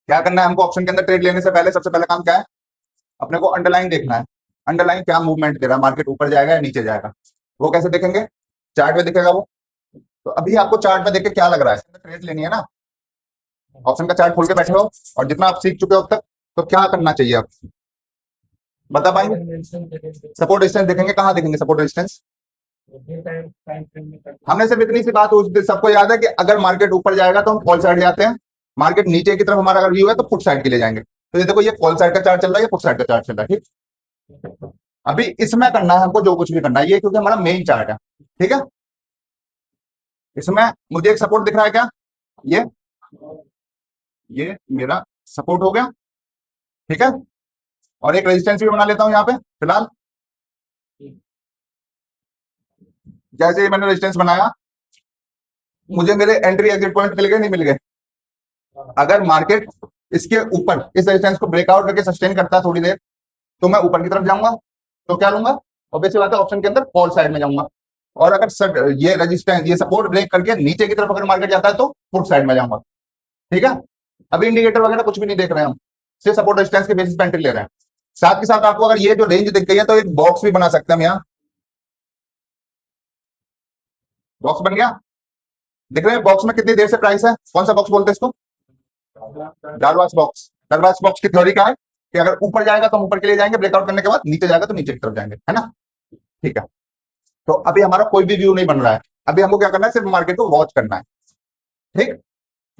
क्या करना है हमको ऑप्शन के अंदर ट्रेड लेने से पहले? सबसे पहले काम क्या है? अपने को अंडरलाइन देखना है। अंडरलाइन क्या मूवमेंट दे रहा है, मार्केट ऊपर जाएगा या नीचे जाएगा, वो कैसे देखेंगे? चार्ट में दिखेगा वो। तो अभी आपको चार्ट में देख के क्या लग रहा है, इसके अंदर ट्रेड लेनी है ना, ऑप्शन का चार्ट खोल के बैठे हो और जितना आप सीख चुके हो अब तक, तो क्या करना चाहिए आप बता पाएंगे? सपोर्ट रेजिस्टेंस देखेंगे, कहाँ देखेंगे सपोर्ट रेजिस्टेंस? हमने सिर्फ इतनी सी बात सबको याद है कि अगर मार्केट ऊपर जाएगा तो हम कॉल साइड जाते हैं, मार्केट नीचे की तरफ हमारा अगर व्यू है तो पुट साइड के लिए जाएंगे। तो ये देखो, ये कॉल साइड का चार्ट चल रहा है, ये पुट साइड का चार्ट चल रहा है, ठीक। अभी इसमें करना है हमको जो कुछ भी करना है, ये क्योंकि हमारा मेन चार्ट है, ठीक है। इसमें मुझे एक सपोर्ट दिख रहा है क्या? ये ये मेरा सपोर्ट हो गया, ठीक है। और एक रेजिस्टेंस भी बना लेता हूं यहाँ पे फिलहाल। जैसे ही मैंने रेजिस्टेंस बनाया, मुझे मेरे एंट्री एग्जिट पॉइंट मिल गए, नहीं मिल गए? अगर मार्केट इसके ऊपर इस रेजिस्टेंस को ब्रेकआउट करके सस्टेन करता है थोड़ी देर, तो मैं ऊपर की तरफ जाऊंगा। तो क्या लूंगा? ऑब्वियसली बात है, ऑप्शन के अंदर कॉल साइड में जाऊंगा। और अगर ये रेजिस्टेंस, ये सपोर्ट ब्रेक करके नीचे की तरफ अगर मार्केट जाता है तो पुट साइड में जाऊंगा, ठीक है। अभी इंडिकेटर वगैरह कुछ भी नहीं देख रहे हैं हम, सिर्फ सपोर्ट रेजिस्टेंस के बेसिस पे एंट्री ले रहे हैं। साथ के साथ आपको अगर ये जो रेंज दिख गई है तो एक बॉक्स भी बना सकते हैं हम यहाँ। बॉक्स बन गया, दिख रहे हैं बॉक्स में कितनी देर से प्राइस है? कौन सा बॉक्स बोलते हैं इसको? डालवास बॉक्स। डालवास बॉक्स की थ्योरी क्या है कि अगर ऊपर जाएगा तो हम ऊपर के लिए जाएंगे, ब्रेकआउट करने के बाद नीचे जाएगा तो नीचे की तरफ जाएंगे, है ना, ठीक है। तो अभी हमारा कोई भी व्यू नहीं बन रहा है, अभी हमको क्या करना है, सिर्फ मार्केट को वॉच करना है, ठीक।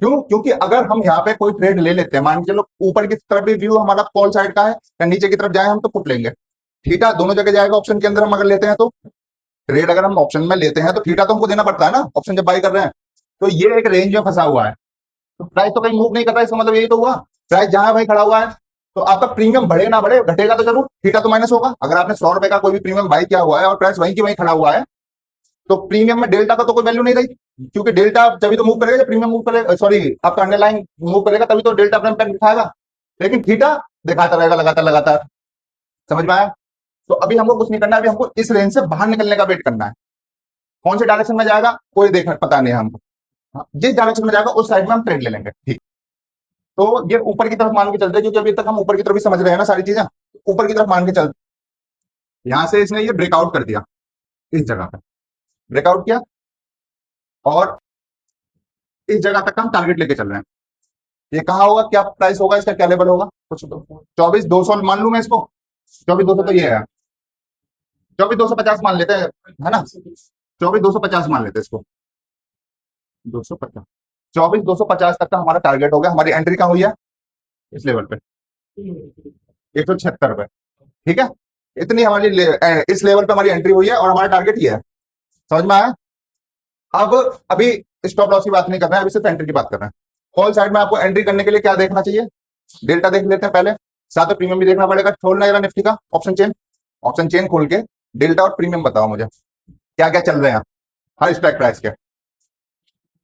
क्यों? क्योंकि अगर हम यहाँ पे कोई ट्रेड ले लेते हैं, मान के चलो ऊपर की तरफ भी व्यू हमारा कॉल साइड का है या नीचे की तरफ जाए हम तो पुट लेंगे, थीटा दोनों जगह जाएगा ऑप्शन के अंदर हम अगर लेते हैं तो। ट्रेड अगर हम ऑप्शन में लेते हैं तो थीटा तो हमको देना पड़ता है ना, ऑप्शन जब बाई कर रहे हैं। तो ये एक रेंज में फंसा हुआ है, तो प्राइस तो कहीं मूव नहीं कर रहा है, इसका मतलब यही तो हुआ, प्राइस जहां वहीं खड़ा हुआ है। तो आपका प्रीमियम बढ़े ना बढ़े, घटेगा तो जरूर, थीटा तो माइनस होगा। अगर आपने 100 रुपए का कोई भी प्रीमियम बाई किया हुआ है और प्राइस वहीं की वहीं खड़ा हुआ है, तो प्रीमियम में डेल्टा का तो कोई वैल्यू नहीं रही, क्योंकि डेल्टा तभी तो मूव करेगा जब प्रीमियम मूव करेगा, सॉरी आपका अंडरलाइन मूव करेगा तभी तो डेल्टा अपना इम्पैक्ट दिखाएगा। लेकिन थीटा दिखाता रहेगा लगातार लगातार, समझ में आया? तो अभी हमको कुछ नहीं करना है, अभी हमको इस रेंज से बाहर निकलने का वेट करना है। कौन से डायरेक्शन में जाएगा कोई देखना पता नहीं है हमको, हाँ, जिस डायरेक्शन में जाएगा उस साइड में हम ट्रेड ले लेंगे, ठीक। तो ये ऊपर की तरफ मान के चलते हैं, क्योंकि अभी तक हम ऊपर की तरफ ही समझ रहे हैं ना सारी चीजें, ऊपर की तरफ मान के चलते। यहां से इसने ये ब्रेकआउट कर दिया, इस जगह पे ब्रेकआउट किया, और इस जगह तक हम टारगेट लेके चल रहे हैं। ये कहाँ होगा, क्या प्राइस होगा इसका, क्या लेवल होगा कुछ तो? 24,200 मान लू मैं इसको, 24,200 तो ये है, 24,250 मान लेते हैं, है ना, 24,250 मान लेते हैं इसको, 250, 24,250 तक का हमारा टारगेट हो गया। हमारी एंट्री कहाँ हुई है? इस लेवल पे, 176 पे, ठीक है। इतनी हमारी इस लेवल पे हमारी एंट्री हुई है और हमारा टारगेट ये है, समझ में आया? अब अभी स्टॉप लॉस की बात नहीं कर रहे हैं, अभी सिर्फ एंट्री की बात कर रहे हैं। कॉल साइड में आपको एंट्री करने के लिए क्या देखना चाहिए? डेल्टा देख लेते हैं पहले, साथ में प्रीमियम भी देखना पड़ेगा। खोलना जरा निफ्टी का ऑप्शन चेन, ऑप्शन चेन खोल के डेल्टा और प्रीमियम बताओ मुझे क्या क्या चल रहे हैं हर स्ट्राइक प्राइस के।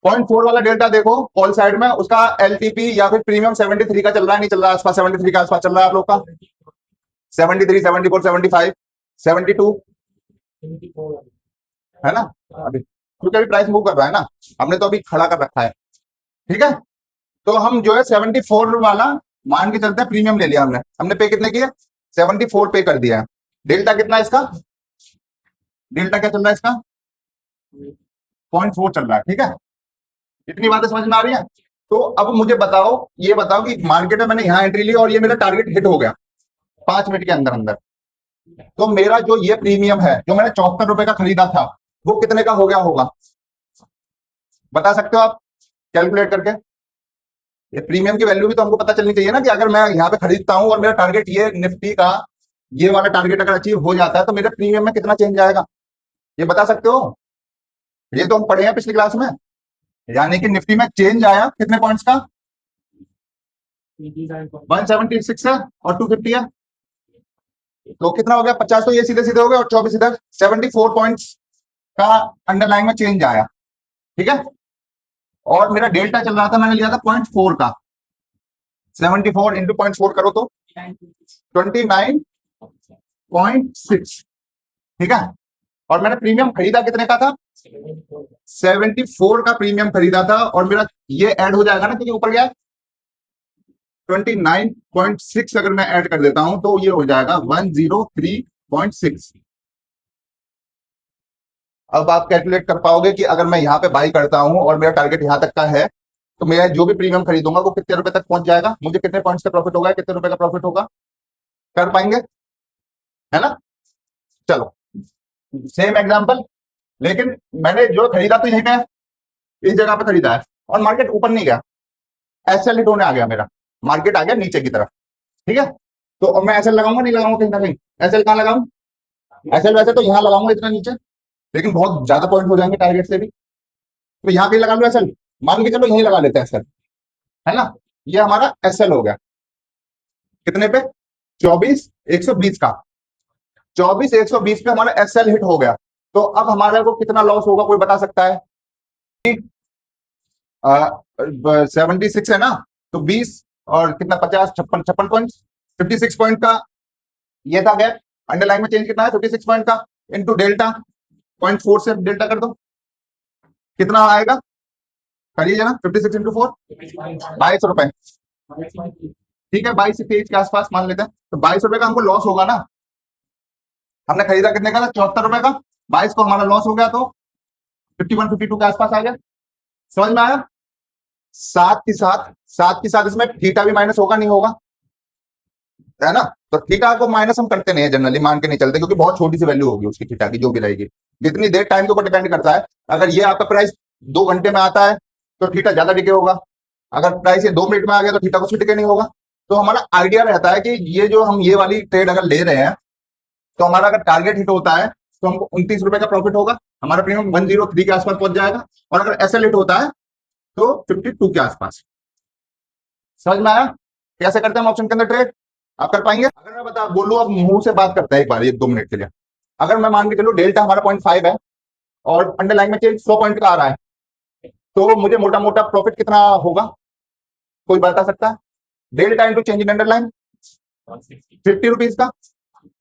0.4 वाला डेल्टा देखो कॉल साइड में, उसका एलटीपी या फिर प्रीमियम 73 का चल रहा है, नहीं चल रहा है आसपास, 73 के आसपास चल रहा है आप लोग का, 73, 74, 75, 72, है ना। अभी क्योंकि अभी प्राइस मूव कर रहा है ना, हमने तो अभी खड़ा कर रखा है, ठीक है। तो हम जो है 74 वाला मान के चलते हैं, प्रीमियम ले लिया हमने, हमने पे कितने किए? 74 पे कर दिया है। डेल्टा कितना है इसका? डेल्टा क्या चल रहा है इसका? 0.4 चल रहा है, ठीक है। इतनी बातें समझ में आ रही है? तो अब मुझे बताओ, ये बताओ कि मार्केट में मैंने यहां एंट्री ली और ये मेरा टारगेट हिट हो गया 5 मिनट के अंदर अंदर, तो मेरा जो ये प्रीमियम है जो मैंने 74 रुपए का खरीदा था, वो कितने का हो गया होगा? बता सकते हो आप कैलकुलेट करके? ये प्रीमियम की वैल्यू भी तो हमको पता चलनी चाहिए ना, कि अगर मैं यहाँ पे खरीदता हूँ और मेरा टारगेट ये निफ्टी का ये वाला टारगेट अगर अचीव हो जाता है तो मेरे प्रीमियम में कितना चेंज आएगा, ये बता सकते हो? ये तो हम पढ़े हैं पिछली क्लास में, यानी कि निफ्टी में चेंज आया कितने पॉइंट्स का? 176 है और 250 है, तो कितना हो गया? 50 तो ये सीधे सीधे हो गया और 24 इधर, 74 पॉइंट्स का अंडरलाइन में चेंज आया, ठीक है। और मेरा डेल्टा चल रहा था, मैंने लिया था 0.4 का, 74 इंटू 0.4 करो तो 29.6, ठीक है। और मैंने प्रीमियम खरीदा कितने का था? 74 का प्रीमियम खरीदा था, और मेरा ये ऐड हो जाएगा ना क्योंकि ऊपर गया, 29.6 अगर मैं ऐड कर देता हूं तो ये हो जाएगा 103.6। अब आप कैलकुलेट कर पाओगे कि अगर मैं यहाँ पे बाई करता हूं और मेरा टारगेट यहाँ तक का है तो मैं जो भी प्रीमियम खरीदूंगा वो कितने रुपए तक पहुंच जाएगा, मुझे कितने पॉइंट्स का प्रॉफिट होगा, कितने रुपए का प्रॉफिट होगा, कर पाएंगे, है ना। चलो सेम एग्जांपल, लेकिन मैंने जो खरीदा तो यहीं पे इस जगह पे खरीदा है और मार्केट ऊपर नहीं गया, एसएल हिट होने आ गया मेरा, मार्केट आ गया नीचे की तरफ, ठीक है। तो अब मैं एसएल लगाऊंगा नहीं लगाऊंगा, कहीं ना कहीं एसएल कहां लगाऊं, एसएल वैसे तो यहाँ लगाऊंगा इतना नीचे, लेकिन बहुत ज्यादा पॉइंट हो जाएंगे टारगेट से भी, तो यहाँ पे लगा लो एसएल, मान के चलो यहीं लगा लेते हैं एसएल, है ना। ये हमारा एसएल हो गया कितने पे, 24,120 का, 24,120 पे हमारा एसएल हिट हो गया। तो अब हमारे को कितना लॉस होगा कोई बता सकता है, 76 है ना, तो 20 और कितना 50, 56 56 पॉइंट, 56 पॉइंट का ये था गैप, अंडरलाइन में चेंज कितना है 56 पॉइंट का इनटू डेल्टा, 0.4 से डेल्टा कर दो, कितना आएगा, करिए जरा, 56 इंटू 4, 22 रुपए, ठीक है, 22 से 23 के आसपास मान लेते हैं, तो 22 रुपए का हमको लॉस होगा ना, हमने खरीदा कितने का था, 74 रुपए का, 22 को हमारा लॉस हो गया तो 51 52 के आसपास आ गया, समझ में आया। साथ के साथ इसमें थीटा भी माइनस होगा नहीं होगा, है ना, तो थीटा को माइनस हम करते नहीं है जनरली, मान के नहीं चलते, क्योंकि बहुत छोटी सी वैल्यू होगी उसकी थीटा की जो भी रहेगी, जितनी देर टाइम के ऊपर डिपेंड करता है, अगर ये आपका प्राइस 2 घंटे में आता है तो थीटा ज्यादा डिके होगा, अगर प्राइस ये 2 मिनट में आ गया तो थीटा कुछ भी डिके नहीं होगा। तो हमारा आइडिया रहता है कि ये जो हम ये वाली ट्रेड अगर ले रहे हैं तो हमारा अगर टारगेट हिट होता है तो हमको 29 रुपए का प्रॉफिट होगा, हमारा प्रीमियम 103 के आसपास पहुंच जाएगा, और अगर एसएल हिट होता है तो 52 के आसपास, समझ में आया कैसे करते हैं हम ऑप्शन के अंदर ट्रेड, आप कर पाएंगे। अगर मैं बता बोलूं, अब मुंह से बात करते हैं एक बार 1-2 मिनट के लिए, अगर मैं मान के चलूं डेल्टा हमारा 0.5 है और अंडरलाइन में चेंज 100 पॉइंट का आ रहा है, तो मुझे मोटा मोटा प्रॉफिट कितना होगा कोई बता सकता है, delta into change in underline 50 rupees का,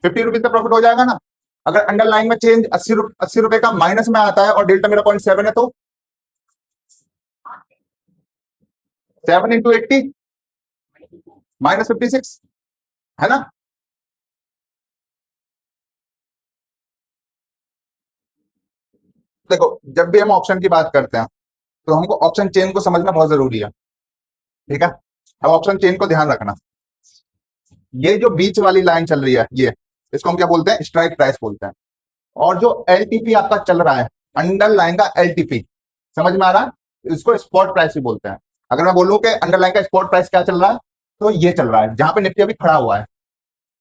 50 रुपीज का प्रॉफिट हो जाएगा ना। अगर अंडरलाइन में चेंज 80 रुपए का माइनस में आता है और डेल्टा मेरा 0.7 है, तो 7 इंटू 80 -56, है ना। देखो जब भी हम ऑप्शन की बात करते हैं तो हमको ऑप्शन चेन को समझना बहुत जरूरी है, ठीक है। अब ऑप्शन चेन को ध्यान रखना, ये जो बीच वाली लाइन चल रही है ये, इसको हम क्या बोलते हैं, स्ट्राइक प्राइस बोलते हैं, और जो एलटीपी आपका चल रहा है, अंडरलाइन का एलटीपी, समझ में आ रहा है, इसको स्पॉट प्राइस भी बोलते हैं। अगर मैं बोलूं कि अंडरलाइन का स्पॉट प्राइस क्या चल रहा है, तो ये चल रहा है, जहां पे निफ्टी अभी खड़ा हुआ है,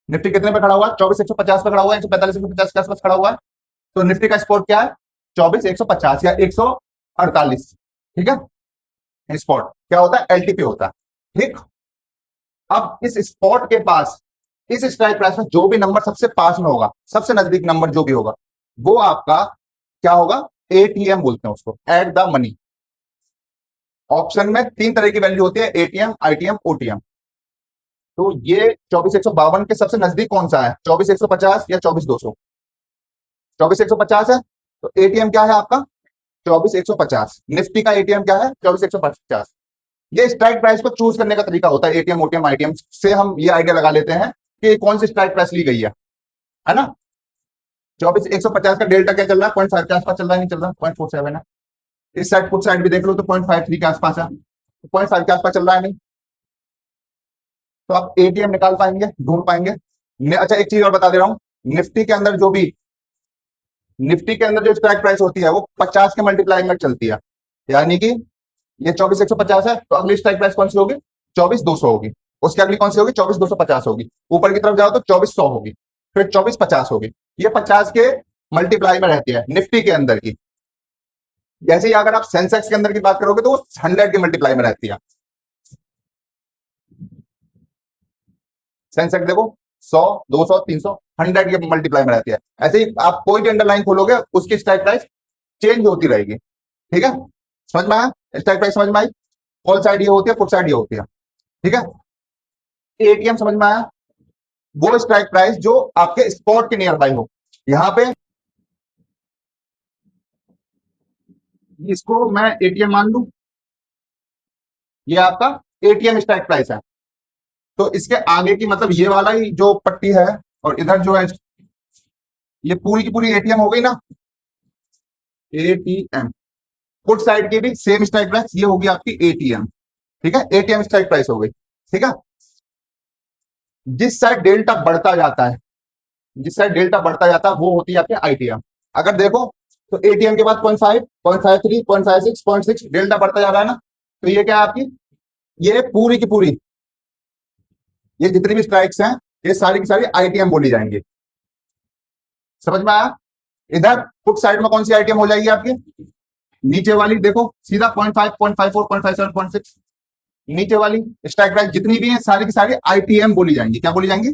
निफ्टी कितने पे खड़ा हुआ है, 24,150 पे खड़ा हुआ है, 145,150 के आसपास खड़ा हुआ है, तो निफ्टी का स्पॉट क्या है, 24,150 या 148, ठीक है। स्पॉट क्या होता है, एलटीपी होता है, ठीक। अब इस स्पॉट के पास, इस स्ट्राइक प्राइस में जो भी नंबर सबसे पास में होगा, सबसे नजदीक नंबर जो भी होगा, वो आपका क्या होगा, एटीएम बोलते हैं उसको, एट द मनी। ऑप्शन में 3 तरह की वैल्यू होती है, एटीएम, आईटीएम, ओटीएम। तो ये 24,152 के सबसे नजदीक कौन सा है, 24,150 या 24,200, 24,150 है, तो एटीएम क्या है आपका, 24,150, निफ्टी का एटीएम क्या है, 24,150। ये स्ट्राइक प्राइस को चूज करने का तरीका होता है, एटीएम ओटीएम आईटीएम से हम ये आइडिया लगा लेते हैं कि कौन सी स्ट्राइक प्राइस ली गई है ना। 24,150 का डेल्टा क्या चल रहा है, 0.5 के आसपास चल रहा है, नहीं चल रहा, 0.47 है। इस साइड पुट साइड भी देख लो तो 0.53 के आसपास है, 0.5 के आसपास चल रहा है नहीं, तो आप एटीएम निकाल पाएंगे, ढूंढ पाएंगे। अच्छा एक चीज और बता दे रहा हूं, निफ्टी के अंदर जो भी, निफ्टी के अंदर जो स्ट्राइक प्राइस होती है वो 50 के मल्टीप्लाई में चलती है, यानी कि ये 24,150 है, तो अगली स्ट्राइक प्राइस कौन सी होगी, 24,200 होगी, उसकी अगली कौन सी होगी, 24,250 होगी, ऊपर की तरफ जाओ तो 24,100 होगी, फिर 24,50 होगी, ये 50 के मल्टीप्लाई में रहती है निफ्टी के अंदर की। जैसे ही अगर आप सेंसेक्स के अंदर की बात करोगे तो वो 100 के मल्टीप्लाई में रहती है, सेंसेक्स देखो 100 200 300 100 के मल्टीप्लाई में रहती है। ऐसे ही आप कोई भी अंडरलाइन खोलोगे उसकी स्ट्राइक प्राइस चेंज होती रहेगी, ठीक है। समझ में आया, स्ट्राइक प्राइस समझ में आई, कॉल साइड ये होती है, पुट साइड ये होती है, ठीक है। एटीएम समझ में आया, वो स्ट्राइक प्राइस जो आपके स्पॉट के नियर बाई हो, यहां पे इसको मैं एटीएम मान लू, ये आपका एटीएम स्ट्राइक प्राइस है, तो इसके आगे की मतलब ये वाला ही जो पट्टी है और इधर जो है ये पूरी की पूरी एटीएम हो गई ना, एटीएम। पुट साइड की भी सेम स्ट्राइक प्राइस, ये होगी आपकी एटीएम। ठीक है, एटीएम स्ट्राइक प्राइस हो गई। ठीक है, जिस साइड डेल्टा बढ़ता जाता है, जिस साइड डेल्टा बढ़ता जाता है वो होती है आपकी आईटीएम। अगर देखो तो एटीएम के बाद 0.5, 0.53, 0.56, 0.6 डेल्टा बढ़ता जा रहा है ना, तो ये क्या है आपकी, ये पूरी की पूरी, ये जितनी भी स्ट्राइक्स हैं ये सारी की सारी आईटीएम बोली जाएंगी। समझ में आया? इधर पुट साइड में कौन सी आईटीएम हो जाएगी आपकी, नीचे वाली देखो सीधा 0.5, 0.54, 0.57, 0.6, नीचे वाली स्ट्राइक प्राइस जितनी भी है सारी की सारी आईटीएम बोली जाएंगी। क्या बोली जाएंगी,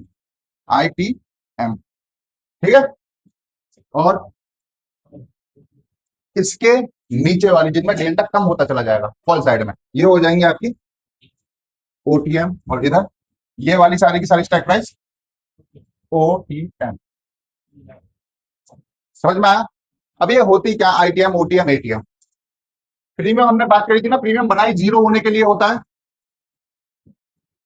आईटीएम। ठीक है, और इसके नीचे वाली जिनमें डेल्टा कम होता चला जाएगा फॉल साइड में, ये हो जाएंगे आपकी ओटीएम। और इधर ये वाली सारी की सारी स्ट्राइक प्राइस ओटीएम। समझ में आया? अब ये होती क्या, आईटीएम, ओटीएम, एटीएम। प्रीमियम हमने बात करी थी ना, प्रीमियम बनाई जीरो होने के लिए होता है।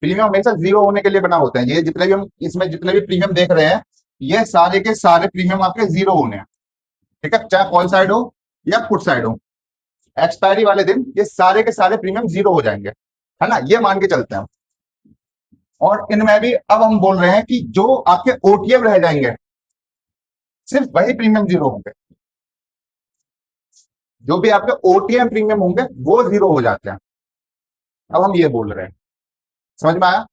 प्रीमियम हमेशा जीरो होने के लिए बना होता है। ये जितने भी हम इसमें जितने भी प्रीमियम देख रहे हैं ये सारे के सारे प्रीमियम आपके जीरो होने हैं। ठीक है, चाहे कॉल साइड हो या पुट साइड हो, एक्सपायरी वाले दिन ये सारे के सारे प्रीमियम जीरो हो जाएंगे, है ना, ये मान के चलते हैं। और इनमें भी अब हम बोल रहे हैं कि जो आपके ओटीएम रह जाएंगे सिर्फ वही प्रीमियम जीरो होंगे, जो भी आपके ओटीएम प्रीमियम होंगे वो जीरो हो जाते हैं। अब हम ये बोल रहे हैं, समझ में आया?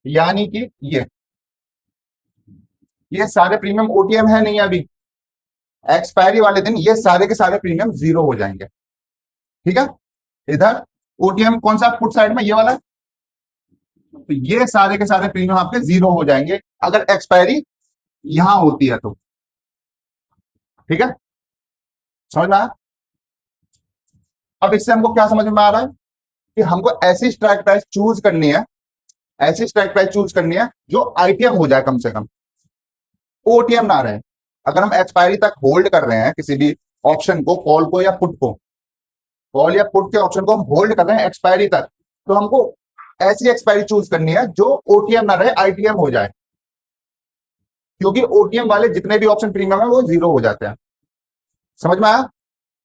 यानी कि ये सारे प्रीमियम ओटीएम है नहीं, अभी एक्सपायरी वाले दिन ये सारे के सारे प्रीमियम जीरो हो जाएंगे। ठीक है, इधर ओटीएम कौन सा, पुट साइड में ये वाला, तो ये सारे के सारे प्रीमियम आपके जीरो हो जाएंगे अगर एक्सपायरी यहां होती है तो। ठीक है, समझ में आया? अब इससे हमको क्या समझ में आ रहा है कि हमको ऐसी स्ट्राइक प्राइस चूज करनी है, ऐसी स्ट्राइक प्राइस चूज करनी है जो आईटीएम हो जाए कम से कम, ओटीएम ना रहे। अगर हम एक्सपायरी तक होल्ड कर रहे हैं किसी भी ऑप्शन को, कॉल को या पुट को, कॉल या पुट के ऑप्शन को हम होल्ड कर रहे हैं एक्सपायरी तक, तो हमको ऐसी एक्सपायरी चूज करनी है जो ओटीएम ना रहे, आईटीएम हो जाए। क्योंकि ओटीएम वाले जितने भी ऑप्शन प्रीमियम है वो जीरो हो जाते हैं। समझ में आया?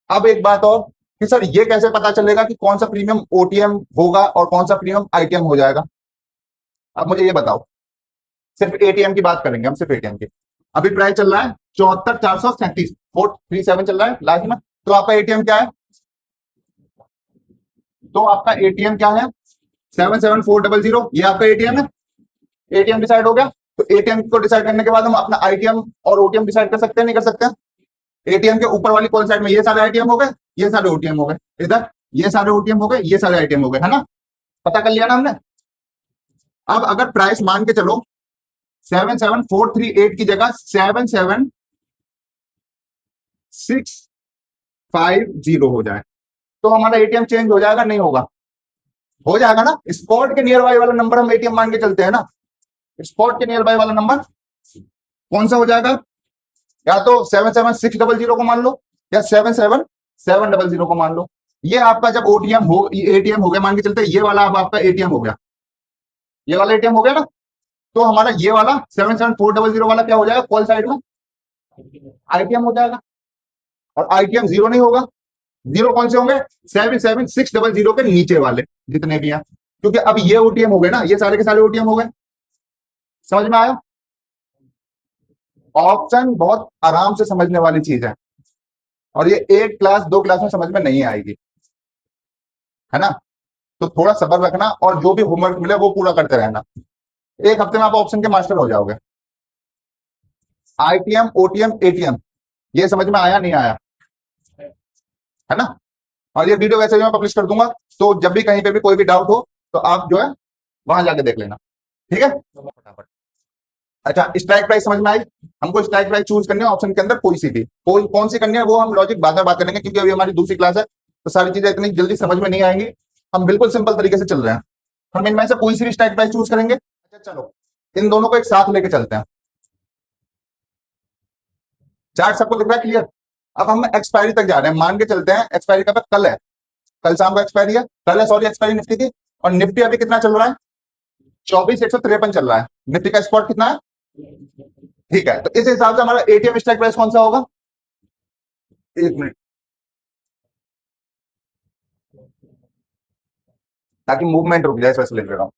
अब एक बात और कि सर ये कैसे पता चलेगा कि कौन सा प्रीमियम ओटीएम होगा और कौन सा प्रीमियम आईटीएम हो जाएगा? अब मुझे ये बताओ, सिर्फ एटीएम की बात करेंगे हम, सिर्फ एटीएम की। अभी प्राइस चल रहा है 74,437, 437 चल रहा है लास्ट में। तो आपका एटीएम क्या है, तो आपका एटीएम क्या है, 77400, ये आपका एटीएम है। एटीएम डिसाइड हो गया, तो एटीएम को डिसाइड करने के बाद हम अपना आईटीएम और ओटीएम डिसाइड कर सकते हैं, नहीं कर सकते? एटीएम के ऊपर वाली कॉल साइड में ये सारे आईटीएम हो गए, ये सारे ओटीएम हो गए, इधर ये सारे ओटीएम हो गए, ये सारे आईटीएम हो गए, है ना? पता कर लिया ना हमने। अब अगर प्राइस मान के चलो 77438 की जगह 77650 हो जाए, तो हमारा एटीएम चेंज हो जाएगा, नहीं होगा? हो जाएगा ना। स्पॉट के नियर बाई वाला नंबर हम एटीएम मान के चलते हैं ना, स्पॉट के नियर बाई वाला नंबर कौन सा हो जाएगा, या तो 77600 को मान लो या 77700 को मान लो। ये आपका जब ओटीएम हो, एटीएम हो गया मान के चलते, ये वाला अब आपका एटीएम हो गया, ये वाला एटीएम हो गया ना, तो हमारा ये वाला 77400 वाला क्या हो जाएगा, कॉल साइड में आईटीएम हो जाएगा। और आईटीएम जीरो नहीं होगा, जीरो कौन से होंगे, 77600 के नीचे वाले जितने भी हैं, क्योंकि अब ये ओटीएम हो गए ना, ये सारे के सारे ओटीएम हो गए। समझ में आया? ऑप्शन बहुत आराम से समझने वाली चीज है, और ये एक क्लास दो क्लास में समझ में नहीं आएगी, है ना? तो थोड़ा सब्र रखना और जो भी होमवर्क मिले वो पूरा करते रहना। एक हफ्ते में आप ऑप्शन के मास्टर हो जाओगे। आईटीएम, ओटीएम, एटीएम, ये समझ में आया नहीं आया, है ना? और ये वीडियो वैसे भी मैं पब्लिश कर दूंगा, तो जब भी कहीं पे भी कोई भी डाउट हो तो आप जो है वहां जाके देख लेना। ठीक है, फटाफट। अच्छा, स्ट्राइक प्राइस समझ में आई? हमको स्ट्राइक प्राइस चूज करनी है ऑप्शन के अंदर, कोई सी भी, कोई कौन सी करनी है वो हम लॉजिक बाद में बात करेंगे, क्योंकि अभी हमारी दूसरी क्लास है तो सारी चीजें इतनी जल्दी समझ में नहीं आएंगी। हम बिल्कुल सिंपल तरीके से चल रहे हैं, हम इनमें से कोई सी भी स्ट्राइक प्राइस चूज करेंगे। अच्छा चलो, इन दोनों को एक साथ लेके चलते हैं। चार्ट सबको दिख रहा है क्लियर? अब हम एक्सपायरी तक जा रहे हैं, मान के चलते हैं एक्सपायरी कब है, कल है, कल शाम को एक्सपायरी है, कल है सॉरी एक्सपायरी निफ्टी की। और निफ्टी अभी कितना चल रहा है, 24,153 चल रहा है। निफ्टी का स्पॉट कितना है? ठीक है, तो इस हिसाब से हमारा एटीएम स्ट्राइक प्राइस कौन सा होगा? एक मिनट, ताकि मूवमेंट रुक जाए, वैसे लिख रहा हूं।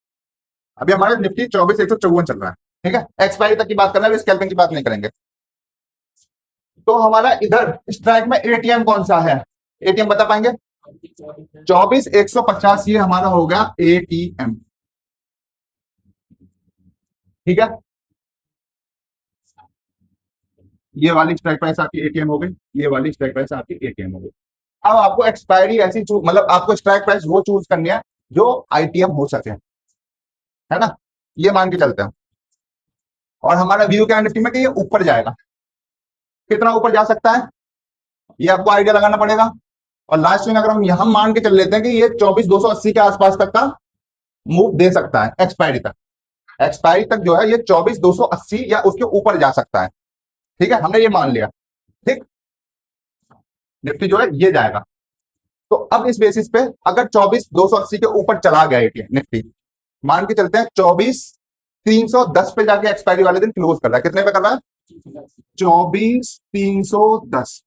अभी हमारा निफ्टी 24,154 चल रहा है, ठीक है, एक्सपायरी तक की बात करना है, स्कैल्पिंग की बात नहीं करेंगे। तो हमारा इधर स्ट्राइक में एटीएम कौन सा है? एटीएम बता पाएंगे? 24,150 ये हमारा हो गया एटीएम, ठीक है। ये वाली स्ट्राइक प्राइस आपकी एटीएम हो गई, ये वाली स्ट्राइक प्राइस आपकी एटीएम हो गई। अब आपको एक्सपायरी ऐसी मतलब आपको स्ट्राइक प्राइस वो चूज करनी है जो आईटीएम हो सके, है ना, ये मान के चलते हैं। और हमारा व्यू क्या है निफ्टी में कि ये ऊपर जाएगा, कितना ऊपर जा सकता है ये आपको आइडिया लगाना पड़ेगा। और लास्ट में अगर हम यहां मान के चल लेते हैं कि ये 24,280 के आसपास तक का मूव दे सकता है एक्सपायरी तक, एक्सपायरी तक जो है ये 24,280 या उसके ऊपर जा सकता है, ठीक है, हमने ये मान लिया, ठीक। निफ्टी जो है ये जाएगा। तो अब इस बेसिस पे अगर 24,280 के ऊपर चला गया एटीएम निफ्टी, मान के चलते हैं 24,310 पे जाके एक्सपायरी वाले दिन क्लोज कर रहा है, कितने पे कर रहा है? 24,310।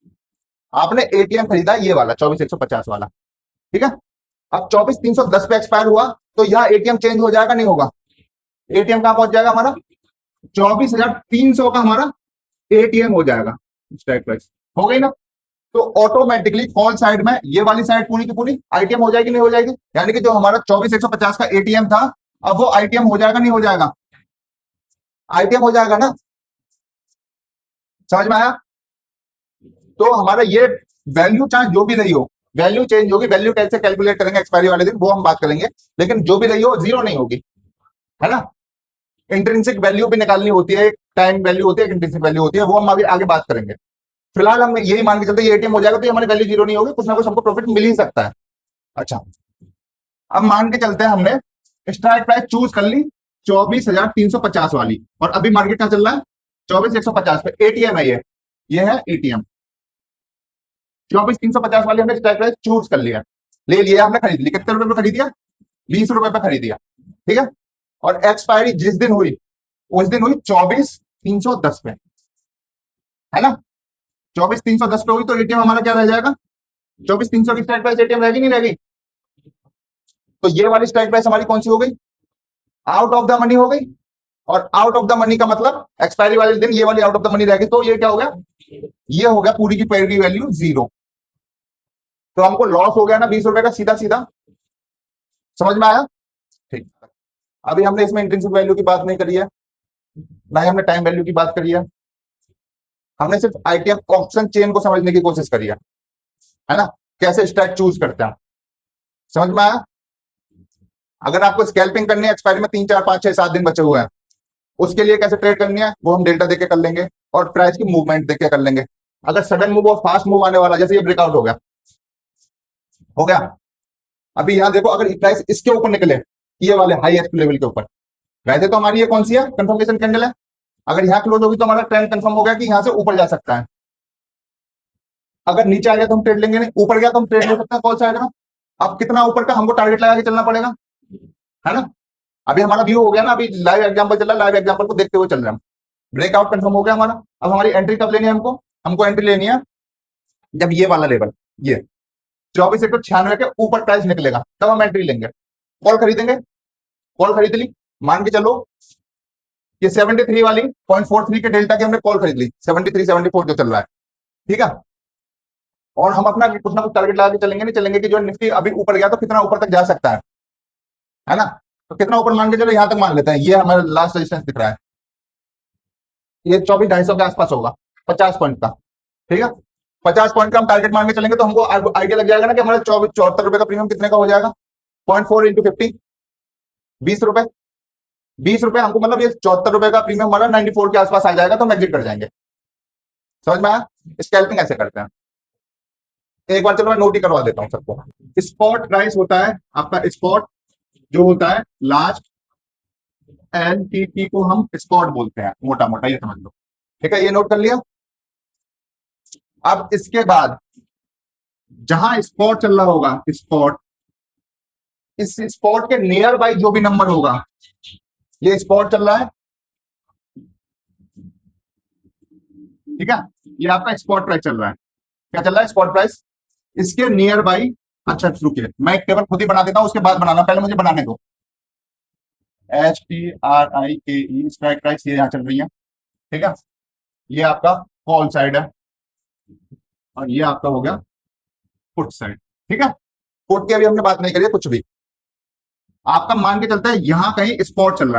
आपने एटीएम खरीदा ये वाला 24,150 वाला, ठीक है। अब 24,310 पे एक्सपायर हुआ तो यह एटीएम चेंज हो जाएगा, नहीं होगा? एटीएम कहां पहुंच जाएगा हमारा? 24,300 का हमारा एटीएम हो जाएगा, स्ट्राइक प्राइस हो गई ना। तो ऑटोमेटिकली कॉल साइड में ये वाली साइड पूरी की पूरी आईटीएम हो जाएगी, नहीं हो जाएगी? यानी कि जो हमारा 24,150 का एटीएम था, अब वो आईटीएम हो जाएगा, नहीं हो जाएगा? आईटीएम हो जाएगा ना, समझ में आया? तो हमारा ये वैल्यू चाहे जो भी रही हो, वैल्यू चेंज होगी, वैल्यू कैसे कैलकुलेट करेंगे एक्सपायरी वाले दिन वो हम बात करेंगे, लेकिन जो भी रही हो जीरो नहीं होगी, है ना। इंट्रिंसिक वैल्यू भी निकालनी होती है, एक टाइम वैल्यू होती है, एक इंट्रिंसिक वैल्यू होती है, वो हम अभी आगे बात करेंगे। फिलहाल हम यही मान के चलते ये एटीएम हो जाएगा तो हमारी वैल्यू जीरो नहीं होगी, कुछ ना कुछ हमको प्रॉफिट मिल ही सकता है। अच्छा, अब मान के चलते हैं हमने स्ट्राइक प्राइस चूज कर ली 24,350 वाली, और अभी मार्केट क्या चल रहा है? 24,150 पे एटीएम है, ये है एटीएम। 24,350 वाली हमने स्ट्राइक प्राइस चूज कर लिया, ले लिया हमने, खरीद लिया। कितने रुपए पे खरीद लिया? 20 रुपए पे खरीद लिया, ठीक है। और एक्सपायरी जिस दिन हुई उस दिन हुई 24,310 पे, है ना। 24,310 पे हुई तो एटीएम हमारा क्या रह जाएगा? 24,300 की स्ट्राइक प्राइस एटीएम रहेगी, नहीं रहेगी? तो ये वाली स्ट्राइक प्राइस हमारी कौन सी हो गई? आउट ऑफ द मनी हो गई। और आउट ऑफ द मनी का मतलब एक्सपायरी वाले दिन ये वाली आउट ऑफ द मनी रहेगी, तो ये क्या हो गया? ये हो गया पूरी की पूरी वैल्यू जीरो। तो हमको लॉस हो गया ना 20 रुपए का, सीधा सीधा, समझ में आया? ठीक। अभी हमने इसमें इंट्रिंसिक वैल्यू की बात नहीं करी है, ना ही हमने टाइम वैल्यू की बात करी है, हमने सिर्फ आईटीएम ऑप्शन चेन को समझने की कोशिश करी है ना, कैसे स्ट्राइक चूज करते हैं, समझ में आया? अगर आपको स्कैल्पिंग करनी है, एक्सपायरी में 3 4 5 6 7 दिन बचे हुए हैं, उसके लिए कैसे ट्रेड करनी है वो हम डेल्टा देके कर लेंगे और प्राइस की मूवमेंट देके कर लेंगे। अगर सडन मूव और फास्ट मूव आने वाला, जैसे ये ब्रेकआउट हो गया, हो गया, अभी यहां देखो, अगर प्राइस इसके ऊपर निकले, ये वाले हाईएस्ट लेवल के ऊपर, वैसे तो हमारी ये कौन सी है? कंफर्मेशन कैंडल है। अगर यहाँ क्लोज होगी तो हमारा ट्रेंड कंफर्म हो गया कि यहाँ से ऊपर जा सकता है। अगर नीचे आ गया तो हम ट्रेड लेंगे नहीं, ऊपर गया तो हम ट्रेड ले सकते हैं कॉल साइड में। अब कितना ऊपर का हमको टारगेट लगा के चलना पड़ेगा, है ना। अभी हमारा व्यू हो गया ना, अभी लाइव एग्जांपल चल रहा है, लाइव एग्जांपल को देखते हुए चल रहे हैं हम। ब्रेकआउट कंफर्म हो गया हमारा। अब हमारी एंट्री कब लेनी है? हमको हमको एंट्री लेनी है जब ये वाला लेवल, ये 24,196 के ऊपर प्राइस निकलेगा, तब हम एंट्री लेंगे। कॉल खरीदेंगे, कॉल खरीद ली, मान के चलो ये 73 वाली 0.43 के डेल्टा की हमने कॉल खरीद ली, 73 74 जो चल रहा है, ठीक है। और हम अपना कुछ ना कुछ टारगेट लगा के चलेंगे, नहीं चलेंगे कि जो निफ्टी अभी ऊपर गया तो कितना ऊपर तक जा सकता है ना। तो कितना ऊपर मान के चलो, यहां तक मान लेते हैं, ये हमारा लास्ट रेजिस्टेंस दिख रहा है, ये 24,250 के आसपास होगा, 50 पॉइंट का, ठीक है। 50 पॉइंट का हम टारगेट मान के चलेंगे तो हमको आइडिया लग जाएगा ना कि हमारा 74 रुपए का प्रीमियम कितने का हो जाएगा? 0.4 इंटू 50, 20 रुपए। 20 रुपए हमको मतलब ये 74 रुपए का प्रीमियम हमारा 94 के आसपास आ जाएगा तो हम एग्जिट कर जाएंगे। समझ में आया? स्कैल्पिंग ऐसे करते हैं। एक बार चलो मैं नोट ही करवा देता हूँ सबको। स्पॉट प्राइस होता है आपका, स्पॉट जो होता है लास्ट एनटीटी को हम स्पॉट बोलते हैं, मोटा मोटा ये समझ लो, ठीक है, ये नोट कर लिया। अब इसके बाद जहां स्पॉट चल रहा होगा, स्पॉट, इस स्पॉट के नियर बाई जो भी नंबर होगा, ये स्पॉट चल रहा है, ठीक है, ये आपका स्पॉट प्राइस चल रहा है। क्या चल रहा है? Spot price. इसके नियर बाई, अच्छा रुकिए मैं एक टेबल खुद ही बना देता हूं, उसके बाद बनाना, पहले मुझे बनाने दो। STRIKE स्ट्राइक प्राइस ये यहाँ चल रही है, ठीक है। ये आपका कॉल साइड है और ये आपका हो गया पुट साइड, ठीक है। पुट की अभी हमने बात नहीं करी है कुछ भी। आपका मान के चलता है यहां कहीं स्पॉट चल रहा है।